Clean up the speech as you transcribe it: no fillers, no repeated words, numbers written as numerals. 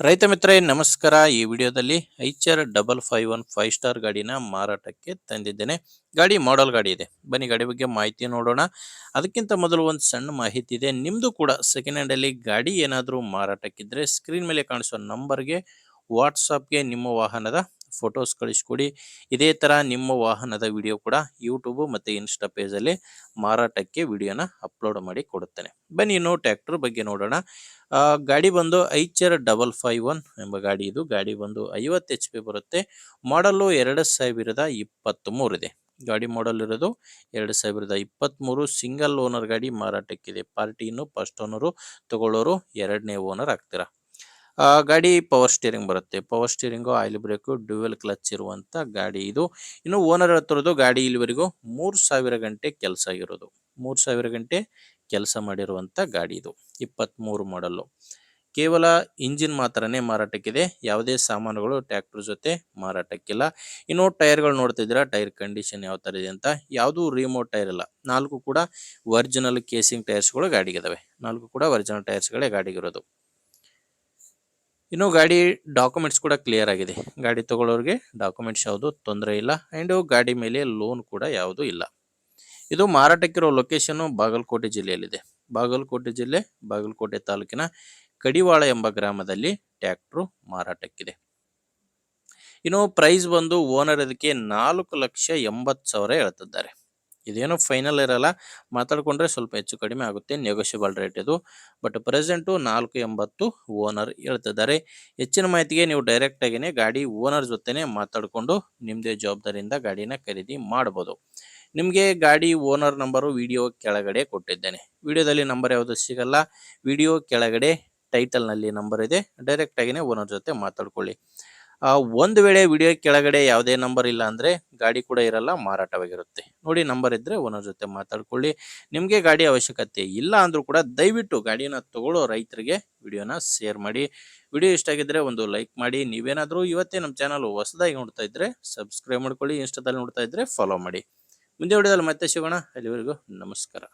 ರೈತ ಮಿತ್ರ ನಮಸ್ಕಾರ. ಈ ವಿಡಿಯೋದಲ್ಲಿ ಐಚರ್ 5551 5 ಸ್ಟಾರ್ ಗಾಡಿನ ಮಾರಾಟಕ್ಕೆ ತಂದಿದ್ದೇನೆ. ಗಾಡಿ ಮಾಡೆಲ್ ಗಾಡಿ ಇದೆ. ಬನ್ನಿ ಗಾಡಿ ಬಗ್ಗೆ ಮಾಹಿತಿ ನೋಡೋಣ. ಅದಕ್ಕಿಂತ ಮೊದಲು ಒಂದು ಸಣ್ಣ ಮಾಹಿತಿ ಇದೆ. ನಿಮ್ದು ಕೂಡ ಸೆಕೆಂಡ್ ಹ್ಯಾಂಡ್ ಅಲ್ಲಿ ಗಾಡಿ ಏನಾದರೂ ಮಾರಾಟಕ್ಕಿದ್ರೆ ಸ್ಕ್ರೀನ್ ಮೇಲೆ ಕಾಣಿಸುವ ನಂಬರ್ಗೆ ವಾಟ್ಸಾಪ್ಗೆ ನಿಮ್ಮ ವಾಹನದ ಫೋಟೋಸ್ ಕಳಿಸ್ಕೊಡಿ. ಇದೇ ತರ ನಿಮ್ಮ ವಾಹನದ ವಿಡಿಯೋ ಕೂಡ ಯೂಟ್ಯೂಬ್ ಮತ್ತೆ ಇನ್ಸ್ಟಾ ಪೇಜ್ ಅಲ್ಲಿ ಮಾರಾಟಕ್ಕೆ ವಿಡಿಯೋನ ಅಪ್ಲೋಡ್ ಮಾಡಿ ಕೊಡುತ್ತೇನೆ. ಬನ್ನಿ ಇನ್ನು ಟ್ರ್ಯಾಕ್ಟರ್ ಬಗ್ಗೆ ನೋಡೋಣ. ಗಾಡಿ ಬಂದು ಐಚರ್ 551 ಎಂಬ ಗಾಡಿ ಇದು. ಗಾಡಿ ಬಂದು 50 HP ಬರುತ್ತೆ. ಮಾಡಲ್ಲು 2023 ಇದೆ. ಗಾಡಿ ಮಾಡಲ್ ಇರೋದು 2023. ಸಿಂಗಲ್ ಓನರ್ ಗಾಡಿ ಮಾರಾಟಕ್ಕಿದೆ. ಪಾರ್ಟಿ ಇನ್ನು ಫಸ್ಟ್ ಓನರು, ತಗೊಳ್ಳೋರು ಎರಡನೇ ಓನರ್ ಆಗ್ತೀರಾ. ಗಾಡಿ ಪವರ್ ಸ್ಟೀರಿಂಗ್ ಬರುತ್ತೆ. Power steering, oil break, dual clutch ಇರುವಂತ ಗಾಡಿ ಇದು. ಇನ್ನು ಓನರ್ ಹೇಳ್ತಿರೋದು ಗಾಡಿ ಇಲ್ಲಿವರೆಗೂ 3000 ಗಂಟೆ ಕೆಲಸ ಆಗಿರೋದು. 3000 ಗಂಟೆ ಕೆಲಸ ಮಾಡಿರುವಂತ ಗಾಡಿ ಇದು. 23 ಮಾಡಲ್ಲು. ಕೇವಲ ಇಂಜಿನ್ ಮಾತ್ರನೇ ಮಾರಾಟಕ್ಕಿದೆ. ಯಾವುದೇ ಸಾಮಾನುಗಳು ಟ್ರ್ಯಾಕ್ಟರ್ ಜೊತೆ ಮಾರಾಟಕ್ಕಿಲ್ಲ. ಇನ್ನು ಟೈರ್ಗಳು ನೋಡ್ತಿದ್ದೀರಾ, ಟೈರ್ ಕಂಡೀಷನ್ ಯಾವ ತರ ಇದೆ ಅಂತ. ಯಾವುದು ರಿಮೋಟ್ ಟೈರ್ ಇಲ್ಲ. 4 ಕೂಡ ಒರಿಜಿನಲ್ ಕೇಸಿಂಗ್ ಟೈರ್ಸ್ಗಳು ಗಾಡಿಗಿದಾವೆ. 4 ಕೂಡ ಒರಿಜಿನಲ್ ಟೈರ್ಸ್ಗಳೇ ಗಾಡಿಗಿರೋದು. ಇನ್ನು ಗಾಡಿ ಡಾಕ್ಯುಮೆಂಟ್ಸ್ ಕೂಡ ಕ್ಲಿಯರ್ ಆಗಿದೆ. ಗಾಡಿ ತಗೊಳ್ಳೋರಿಗೆ ಡಾಕ್ಯುಮೆಂಟ್ಸ್ ಯಾವುದು ತೊಂದರೆ ಇಲ್ಲ. ಅಂಡ್ ಗಾಡಿ ಮೇಲೆ ಲೋನ್ ಕೂಡ ಯಾವುದು ಇಲ್ಲ. ಇದು ಮಾರಾಟಕ್ಕಿರೋ ಲೊಕೇಶನ್ ಬಾಗಲಕೋಟೆ ಜಿಲ್ಲೆಯಲ್ಲಿದೆ. ಬಾಗಲಕೋಟೆ ಜಿಲ್ಲೆ, ಬಾಗಲಕೋಟೆ ತಾಲೂಕಿನ ಕಡಿವಾಳ ಎಂಬ ಗ್ರಾಮದಲ್ಲಿ ಟ್ರ್ಯಾಕ್ಟರ್ ಮಾರಾಟಕ್ಕಿದೆ. ಇನ್ನು ಪ್ರೈಸ್ ಬಂದು ಓನರ್ ಅದಕ್ಕೆ 4,80,000 ಹೇಳ್ತಿದ್ದಾರೆ. ಇದೇನು ಫೈನಲ್ ಇರಲ್ಲ, ಮಾತಾಡ್ಕೊಂಡ್ರೆ ಸ್ವಲ್ಪ ಹೆಚ್ಚು ಕಡಿಮೆ ಆಗುತ್ತೆ. ನೆಗೋಷಿಯಬಲ್ ರೇಟ್ ಇದು. ಬಟ್ ಪ್ರೆಸೆಂಟು 4,80 ಓನರ್ ಹೇಳ್ತಿದ್ದಾರೆ. ಹೆಚ್ಚಿನ ಮಾಹಿತಿಗೆ ನೀವು ಡೈರೆಕ್ಟ್ ಆಗಿನೇ ಗಾಡಿ ಓನರ್ ಜೊತೆನೆ ಮಾತಾಡಿಕೊಂಡು ನಿಮ್ಮದೇ ಜವಾಬ್ದಾರಿಯಿಂದ ಗಾಡಿನ ಖರೀದಿ ಮಾಡಬಹುದು. ನಿಮಗೆ ಗಾಡಿ ಓನರ್ ನಂಬರು ವಿಡಿಯೋ ಕೆಳಗಡೆ ಕೊಟ್ಟಿದ್ದೇನೆ. ವಿಡಿಯೋದಲ್ಲಿ ನಂಬರ್ ಯಾವುದು ಸಿಗಲ್ಲ. ವಿಡಿಯೋ ಕೆಳಗಡೆ ಟೈಟಲ್ನಲ್ಲಿ ನಂಬರ್ ಇದೆ. ಡೈರೆಕ್ಟ್ ಆಗಿನೇ ಓನರ್ ಜೊತೆ ಮಾತಾಡ್ಕೊಳ್ಳಿ. ಒಂದು ವೇಳೆ ವಿಡಿಯೋ ಕೆಳಗಡೆ ಯಾವುದೇ ನಂಬರ್ ಇಲ್ಲ ಅಂದರೆ ಗಾಡಿ ಕೂಡ ಇರಲ್ಲ, ಮಾರಾಟವಾಗಿರುತ್ತೆ. ನೋಡಿ, ನಂಬರ್ ಇದ್ದರೆ ಓನರ್ ಜೊತೆ ಮಾತಾಡ್ಕೊಳ್ಳಿ. ನಿಮಗೆ ಗಾಡಿ ಅವಶ್ಯಕತೆ ಇಲ್ಲ ಅಂದರೂ ಕೂಡ ದಯವಿಟ್ಟು ಗಾಡಿನ ತಗೊಳ್ಳೋ ರೈತರಿಗೆ ವಿಡಿಯೋನ ಶೇರ್ ಮಾಡಿ. ವಿಡಿಯೋ ಇಷ್ಟ ಆಗಿದ್ದರೆ ಒಂದು ಲೈಕ್ ಮಾಡಿ. ನೀವೇನಾದರೂ ಇವತ್ತೇ ನಮ್ಮ ಚಾನಲ್ ಹೊಸದಾಗಿ ನೋಡ್ತಾ ಇದ್ದರೆ ಸಬ್ಸ್ಕ್ರೈಬ್ ಮಾಡ್ಕೊಳ್ಳಿ. ಇನ್ಸ್ಟಾದಲ್ಲಿ ನೋಡ್ತಾ ಇದ್ದರೆ ಫಾಲೋ ಮಾಡಿ. ಮುಂದೆ ವಿಡಿಯೋದಲ್ಲಿ ಮತ್ತೆ ಸಿಗೋಣ. ಅಲ್ಲಿವರೆಗೂ ನಮಸ್ಕಾರ.